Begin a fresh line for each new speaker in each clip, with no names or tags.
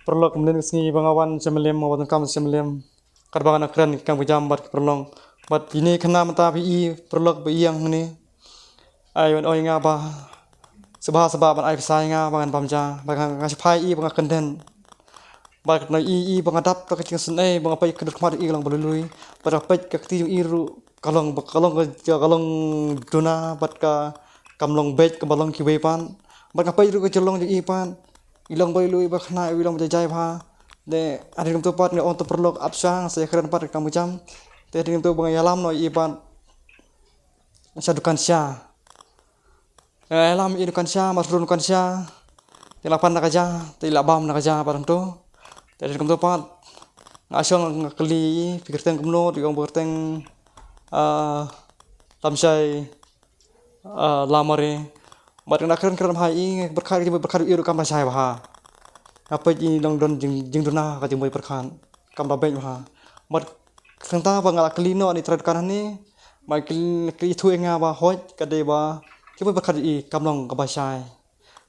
perlu kemudian sini bangawan semelem maupun kam semelem karbangan akran kang bejam bat perlong bat ini kena mata pi perlu bi yang ni ayon oi nga ba sebab ban ai sai nga bangan pamja bangan ngasih pai i bangan kenden bat na i bangadap ka kecing sunai bangan pai kedut kemari i lang belului pada pai ka ti iru kalong kalong dona bat ka kamlong bet ka balong ki pan bat ka pai ru ka celong i pan ilang boy lui ba khna ilang jai pha de ading tu pat nge on tu perlu apsang saya keren pat kamu jam te ading tu bang yalam no i pan sadukan sya alam i dukan sya masrun kan sya te lapan nak aja te labam nak aja parang tu te ading tu pat ngasong ngakeli pikir teng kumno di ong berteng lamsai lamare bat nak keren hai berkar iru kam sai bah apa ji dong don jing dona ka jing boy perkan kam ba ben bah bat senta bangal kelino ni trad kan ni mai kli thu nga ba hoj ka de ba ki boy perkan i kam long ka ba sai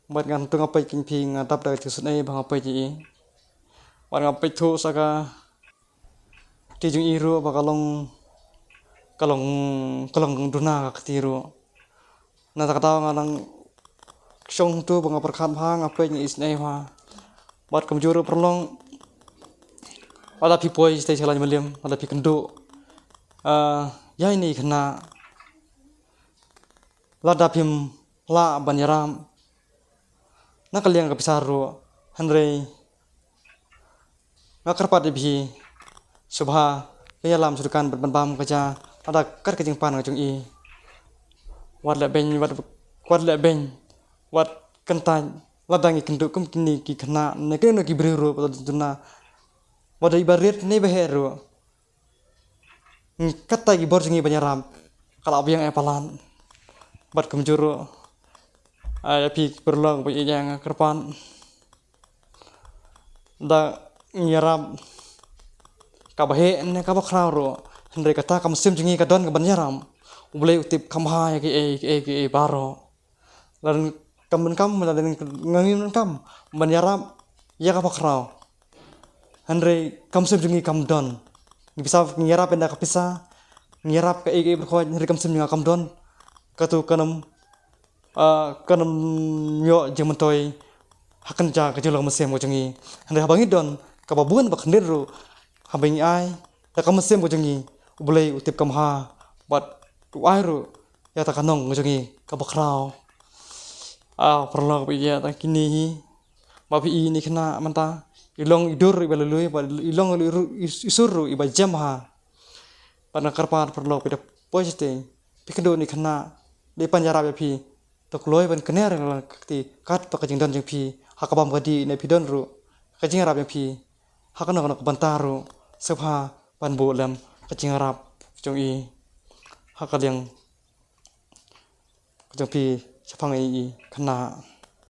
bat ngan tung apa king ping tap da ti sunai bang apa ji bat ngapai thu saka ti jing iru ba kalong dona ka tiru na ta ta ngang song tu bang perkan bang apa ni isnai ba bat kamjuru perlong ada pipoi stay jalan meliam ada pi kendo ya ini kena lada pim la banyaram na kaliang ka pisaru hanrei na karpat bi subha ya lam sudukan ban kaja ada kar kajing pan ngajung i wat la ben wat kentan ladangi kendo kum kini ki kena ne keno ki breru pada duna wada ibarit ne beheru kata ki borsingi banyaram kalau yang epalan bat kemjuru ay pi berlong bi yang kerpan da nyaram kabahe ne kabakraro hendre kata kam sim jingi kadon ka banyaram boleh utip kamha ya ki baro lan kamen kam dan ngangin kam banyaram ya ka pakrau hanre kam sem jungi kam don bisa nyarap enda ka pisa nyarap ka berko hanre kam sem jungi kam don katu kanam yo jementoy hakan ja ka jolo mesem mo jungi hanre habangi don ka babuan ba khandir ru habangi ai ya kam mesem mo jungi boleh utip kam ha bat tu ai ru ya ta kanong jungi ka pakrau perlu ya ta kini babi ini kena manta ilong idur ibalului ilong isuru iba jamha pada karpan perlu pada poiste pikado ni kena de panjara pi to kloi ban kener ti kat to kajing don jing pi hakabam gadi ne pidon ru kajing arab pi hakana kana bantaru sepha ban bolam kajing arab jong i hakal yang jong pi sepang i kena